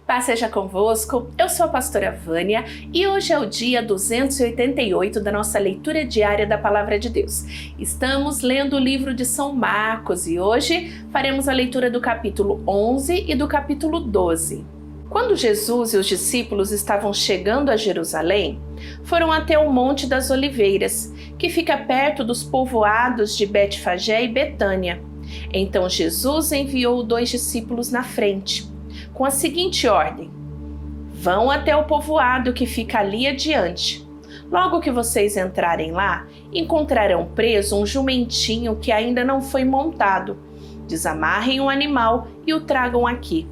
Paz seja convosco, eu sou a pastora Vânia e hoje é o dia 288 da nossa leitura diária da Palavra de Deus. Estamos lendo o livro de São Marcos e hoje faremos a leitura do capítulo 11 e do capítulo 12. Quando Jesus e os discípulos estavam chegando a Jerusalém, foram até o Monte das Oliveiras, que fica perto dos povoados de Betfagé e Betânia. Então Jesus enviou 2 discípulos na frente, com a seguinte ordem: vão até o povoado que fica ali adiante. Logo que vocês entrarem lá, encontrarão preso um jumentinho que ainda não foi montado. Desamarrem o animal e o tragam aqui.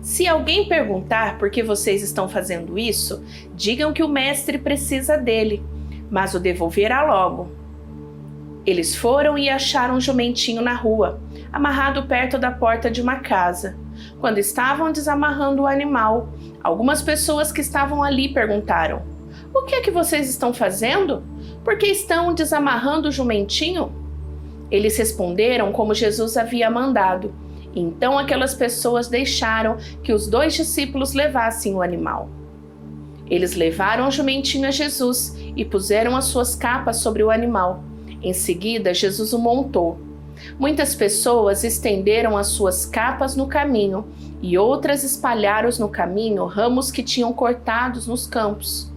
Se alguém perguntar por que vocês estão fazendo isso, digam que o mestre precisa dele, mas o devolverá logo. Eles foram e acharam um jumentinho na rua, amarrado perto da porta de uma casa. Quando estavam desamarrando o animal, algumas pessoas que estavam ali perguntaram: "O que é que vocês estão fazendo? Por que estão desamarrando o jumentinho?" Eles responderam como Jesus havia mandado. Então aquelas pessoas deixaram que os 2 discípulos levassem o animal. Eles levaram o jumentinho a Jesus e puseram as suas capas sobre o animal. Em seguida, Jesus o montou. Muitas pessoas estenderam as suas capas no caminho e outras espalharam no caminho ramos que tinham cortados nos campos.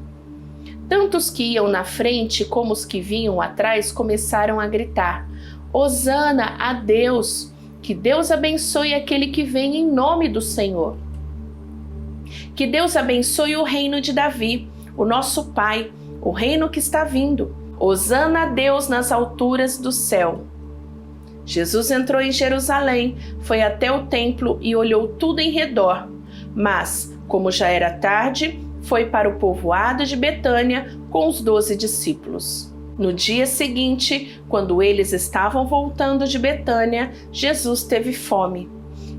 Tanto os que iam na frente como os que vinham atrás começaram a gritar: "Hosana a Deus! Que Deus abençoe aquele que vem em nome do Senhor! Que Deus abençoe o reino de Davi, o nosso Pai, o reino que está vindo! Hosana a Deus nas alturas do céu!" Jesus entrou em Jerusalém, foi até o templo e olhou tudo em redor. Mas, como já era tarde, foi para o povoado de Betânia com os 12 discípulos. No dia seguinte, quando eles estavam voltando de Betânia, Jesus teve fome.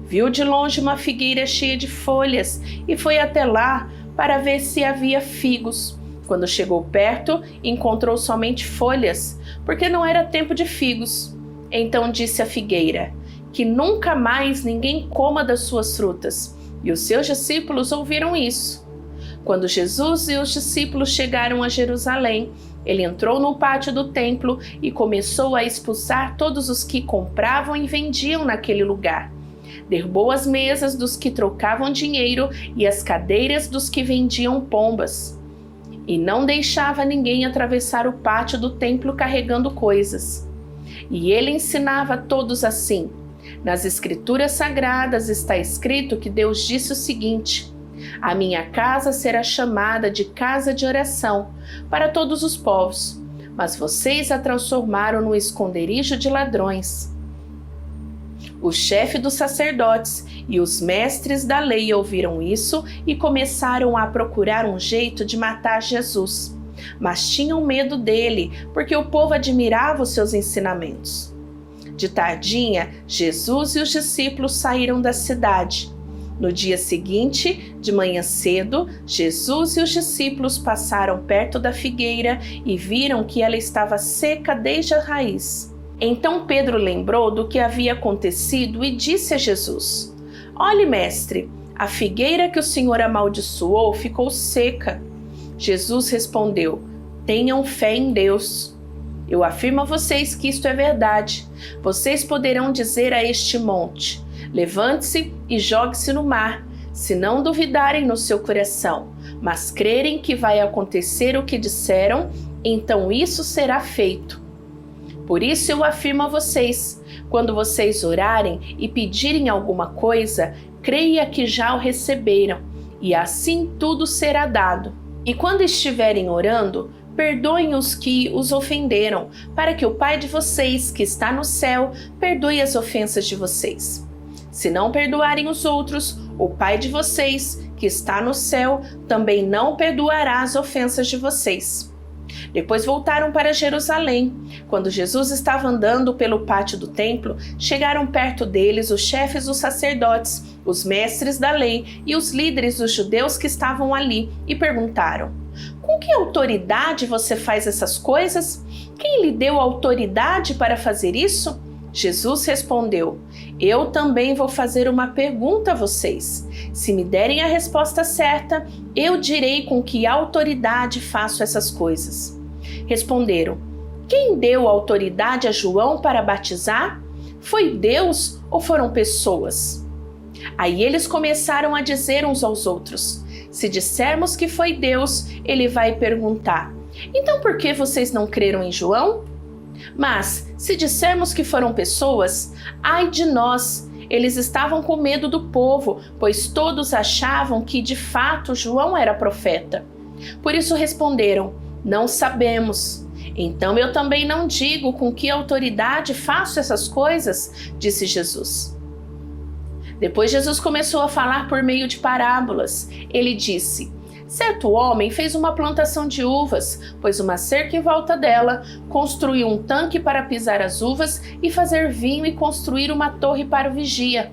Viu de longe uma figueira cheia de folhas e foi até lá para ver se havia figos. Quando chegou perto, encontrou somente folhas, porque não era tempo de figos. Então disse à figueira: "Que nunca mais ninguém coma das suas frutas." E os seus discípulos ouviram isso. Quando Jesus e os discípulos chegaram a Jerusalém, ele entrou no pátio do templo e começou a expulsar todos os que compravam e vendiam naquele lugar. Derrubou as mesas dos que trocavam dinheiro e as cadeiras dos que vendiam pombas. E não deixava ninguém atravessar o pátio do templo carregando coisas. E ele ensinava a todos assim: nas Escrituras Sagradas está escrito que Deus disse o seguinte: "A minha casa será chamada de casa de oração para todos os povos, mas vocês a transformaram no esconderijo de ladrões." O chefe dos sacerdotes e os mestres da lei ouviram isso e começaram a procurar um jeito de matar Jesus. Mas tinham medo dele, porque o povo admirava os seus ensinamentos. De tardinha, Jesus e os discípulos saíram da cidade. No dia seguinte, de manhã cedo, Jesus e os discípulos passaram perto da figueira e viram que ela estava seca desde a raiz. Então Pedro lembrou do que havia acontecido e disse a Jesus: "Olhe, mestre, a figueira que o Senhor amaldiçoou ficou seca." Jesus respondeu: "Tenham fé em Deus. Eu afirmo a vocês que isto é verdade. Vocês poderão dizer a este monte: levante-se e jogue-se no mar, se não duvidarem no seu coração, mas crerem que vai acontecer o que disseram, então isso será feito. Por isso eu afirmo a vocês, quando vocês orarem e pedirem alguma coisa, creia que já o receberam, e assim tudo será dado. E quando estiverem orando, perdoem os que os ofenderam, para que o Pai de vocês, que está no céu, perdoe as ofensas de vocês. Se não perdoarem os outros, o Pai de vocês, que está no céu, também não perdoará as ofensas de vocês." Depois voltaram para Jerusalém. Quando Jesus estava andando pelo pátio do templo, chegaram perto deles os chefes dos sacerdotes, os mestres da lei e os líderes dos judeus que estavam ali e perguntaram: "Com que autoridade você faz essas coisas? Quem lhe deu autoridade para fazer isso?" Jesus respondeu: Eu também vou fazer uma pergunta a vocês. Se me derem a resposta certa, eu direi com que autoridade faço essas coisas. Responderam: quem deu autoridade a João para batizar? Foi Deus ou foram pessoas? Aí eles começaram a dizer uns aos outros: se dissermos que foi Deus, ele vai perguntar: então por que vocês não creram em João? Mas se dissermos que foram pessoas, ai de nós! Eles estavam com medo do povo, pois todos achavam que de fato João era profeta. Por isso responderam: não sabemos. Então eu também não digo com que autoridade faço essas coisas, disse Jesus. Depois Jesus começou a falar por meio de parábolas. Ele disse: certo homem fez uma plantação de uvas, pôs uma cerca em volta dela, construiu um tanque para pisar as uvas e fazer vinho e construir uma torre para o vigia.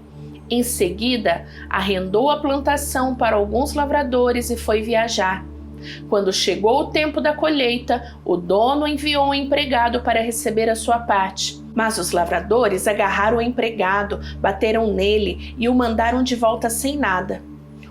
Em seguida, arrendou a plantação para alguns lavradores e foi viajar. Quando chegou o tempo da colheita, o dono enviou um empregado para receber a sua parte. Mas os lavradores agarraram o empregado, bateram nele e o mandaram de volta sem nada.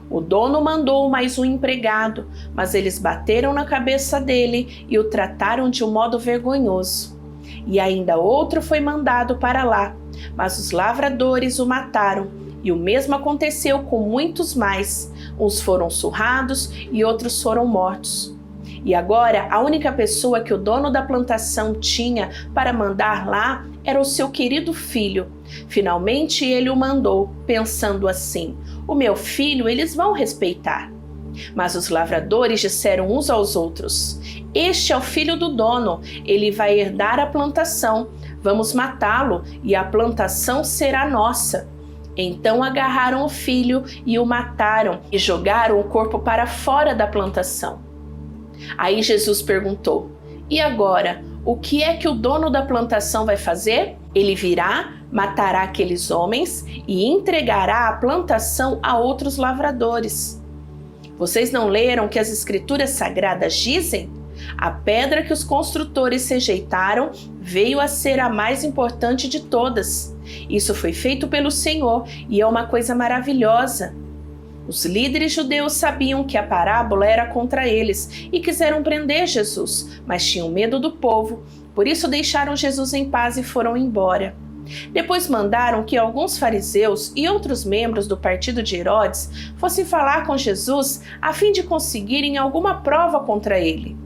O dono mandou mais um empregado, mas eles bateram na cabeça dele e o trataram de um modo vergonhoso. E ainda outro foi mandado para lá, mas os lavradores o mataram, e o mesmo aconteceu com muitos mais. Uns foram surrados e outros foram mortos. E agora a única pessoa que o dono da plantação tinha para mandar lá era o seu querido filho. Finalmente ele o mandou, pensando assim: o meu filho eles vão respeitar. Mas os lavradores disseram uns aos outros: este é o filho do dono, ele vai herdar a plantação. Vamos matá-lo e a plantação será nossa. Então agarraram o filho e o mataram e jogaram o corpo para fora da plantação. Aí Jesus perguntou: e agora, o que é que o dono da plantação vai fazer? Ele virá, matará aqueles homens e entregará a plantação a outros lavradores. Vocês não leram que as escrituras sagradas dizem? A pedra que os construtores rejeitaram veio a ser a mais importante de todas. Isso foi feito pelo Senhor e é uma coisa maravilhosa. Os líderes judeus sabiam que a parábola era contra eles e quiseram prender Jesus, mas tinham medo do povo. Por isso deixaram Jesus em paz e foram embora. Depois mandaram que alguns fariseus e outros membros do partido de Herodes fossem falar com Jesus a fim de conseguirem alguma prova contra ele.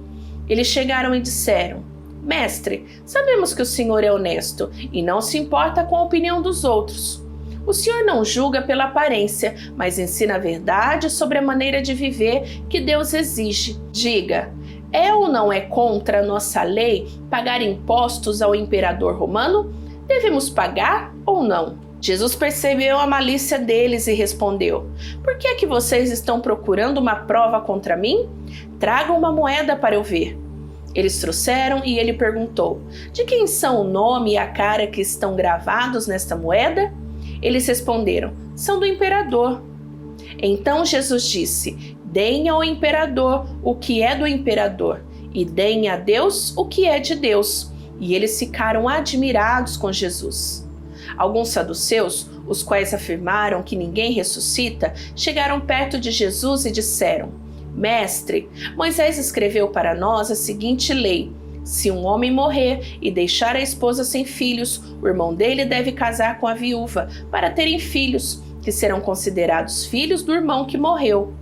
Eles chegaram e disseram: mestre, sabemos que o senhor é honesto e não se importa com a opinião dos outros. O senhor não julga pela aparência, mas ensina a verdade sobre a maneira de viver que Deus exige. Diga, é ou não é contra a nossa lei pagar impostos ao imperador romano? Devemos pagar ou não? Jesus percebeu a malícia deles e respondeu: por que é que vocês estão procurando uma prova contra mim? Tragam uma moeda para eu ver. Eles trouxeram e ele perguntou: de quem são o nome e a cara que estão gravados nesta moeda? Eles responderam: são do imperador. Então Jesus disse: deem ao imperador o que é do imperador e deem a Deus o que é de Deus. E eles ficaram admirados com Jesus. Alguns saduceus, os quais afirmaram que ninguém ressuscita, chegaram perto de Jesus e disseram: mestre, Moisés escreveu para nós a seguinte lei: se um homem morrer e deixar a esposa sem filhos, o irmão dele deve casar com a viúva para terem filhos, que serão considerados filhos do irmão que morreu.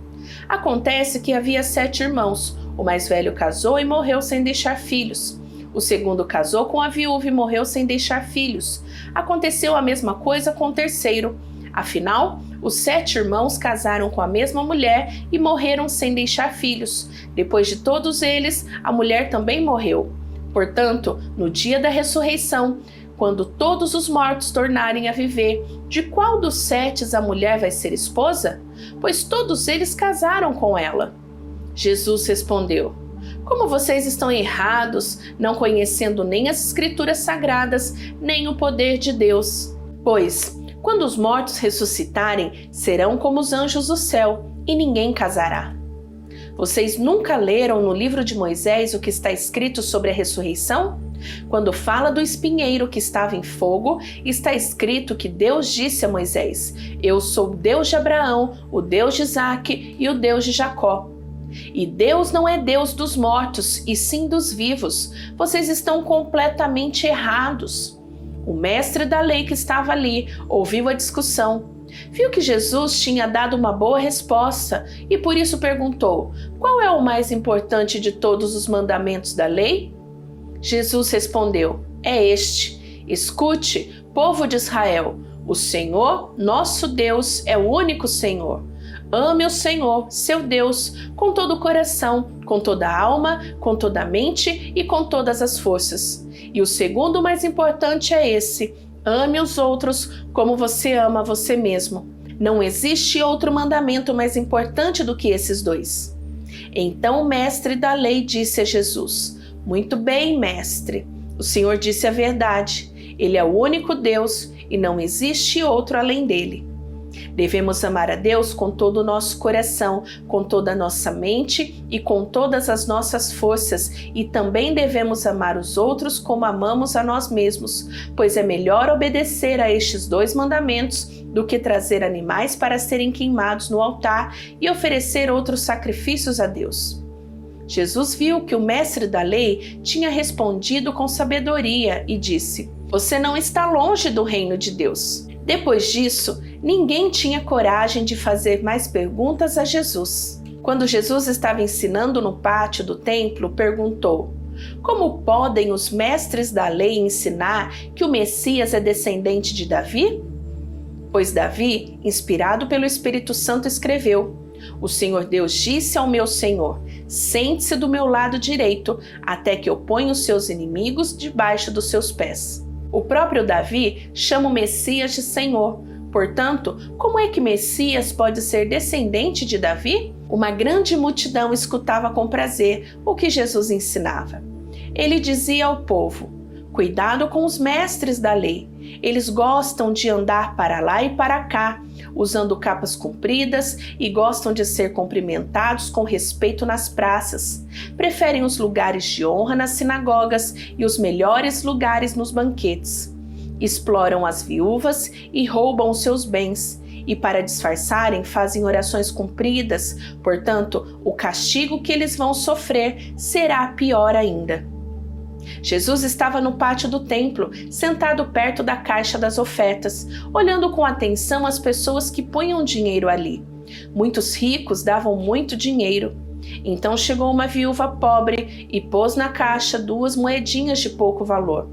Acontece que havia 7 irmãos. O mais velho casou e morreu sem deixar filhos. O segundo casou com a viúva e morreu sem deixar filhos. Aconteceu a mesma coisa com o terceiro. Afinal, os 7 irmãos casaram com a mesma mulher e morreram sem deixar filhos. Depois de todos eles, a mulher também morreu. Portanto, no dia da ressurreição, quando todos os mortos tornarem a viver, de qual dos 7 a mulher vai ser esposa? Pois todos eles casaram com ela. Jesus respondeu: como vocês estão errados, não conhecendo nem as escrituras sagradas, nem o poder de Deus. Pois, quando os mortos ressuscitarem, serão como os anjos do céu, e ninguém casará. Vocês nunca leram no livro de Moisés o que está escrito sobre a ressurreição? Quando fala do espinheiro que estava em fogo, está escrito que Deus disse a Moisés: eu sou o Deus de Abraão, o Deus de Isaque e o Deus de Jacó. E Deus não é Deus dos mortos, e sim dos vivos. Vocês estão completamente errados. O mestre da lei que estava ali ouviu a discussão. Viu que Jesus tinha dado uma boa resposta e por isso perguntou: qual é o mais importante de todos os mandamentos da lei? Jesus respondeu: é este: escute, povo de Israel, o Senhor, nosso Deus, é o único Senhor. Ame o Senhor, seu Deus, com todo o coração, com toda a alma, com toda a mente e com todas as forças. E o segundo mais importante é esse: ame os outros como você ama você mesmo. Não existe outro mandamento mais importante do que esses dois. Então o mestre da lei disse a Jesus: muito bem, mestre. O Senhor disse a verdade. Ele é o único Deus e não existe outro além dele. Devemos amar a Deus com todo o nosso coração, com toda a nossa mente e com todas as nossas forças, e também devemos amar os outros como amamos a nós mesmos, pois é melhor obedecer a estes dois mandamentos do que trazer animais para serem queimados no altar e oferecer outros sacrifícios a Deus. Jesus viu que o mestre da lei tinha respondido com sabedoria e disse: você não está longe do reino de Deus. Depois disso, ninguém tinha coragem de fazer mais perguntas a Jesus. Quando Jesus estava ensinando no pátio do templo, perguntou: como podem os mestres da lei ensinar que o Messias é descendente de Davi? Pois Davi, inspirado pelo Espírito Santo, escreveu: o Senhor Deus disse ao meu Senhor: sente-se do meu lado direito, até que eu ponha os seus inimigos debaixo dos seus pés. O próprio Davi chama o Messias de Senhor. Portanto, como é que Messias pode ser descendente de Davi? Uma grande multidão escutava com prazer o que Jesus ensinava. Ele dizia ao povo: cuidado com os mestres da lei. Eles gostam de andar para lá e para cá, usando capas compridas, e gostam de ser cumprimentados com respeito nas praças. Preferem os lugares de honra nas sinagogas e os melhores lugares nos banquetes. Exploram as viúvas e roubam os seus bens. E para disfarçarem, fazem orações compridas. Portanto, o castigo que eles vão sofrer será pior ainda. Jesus estava no pátio do templo, sentado perto da caixa das ofertas, olhando com atenção as pessoas que punham dinheiro ali. Muitos ricos davam muito dinheiro. Então chegou uma viúva pobre e pôs na caixa 2 moedinhas de pouco valor.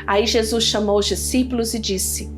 Aí Jesus chamou os discípulos e disse: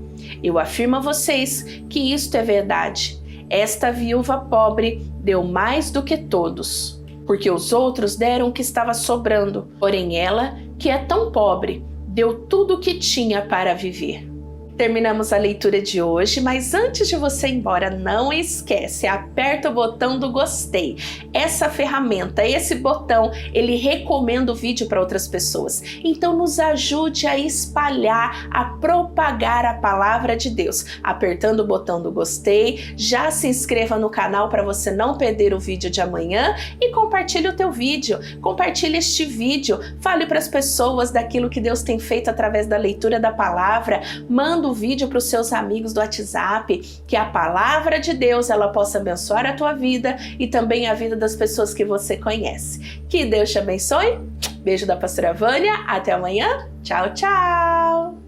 eu afirmo a vocês que isto é verdade. Esta viúva pobre deu mais do que todos, porque os outros deram o que estava sobrando, porém ela, que é tão pobre, deu tudo o que tinha para viver. Terminamos a leitura de hoje, mas antes de você ir embora, não esquece, aperta o botão do gostei. Essa ferramenta, esse botão, ele recomenda o vídeo para outras pessoas. Então nos ajude a espalhar, a propagar a palavra de Deus. Apertando o botão do gostei, já se inscreva no canal para você não perder o vídeo de amanhã e compartilhe o teu vídeo. Compartilhe este vídeo, fale para as pessoas daquilo que Deus tem feito através da leitura da palavra. Manda o vídeo para os seus amigos do WhatsApp, que a palavra de Deus ela possa abençoar a tua vida e também a vida das pessoas que você conhece. Que Deus te abençoe. Beijo da pastora Vânia. Até amanhã. Tchau, tchau.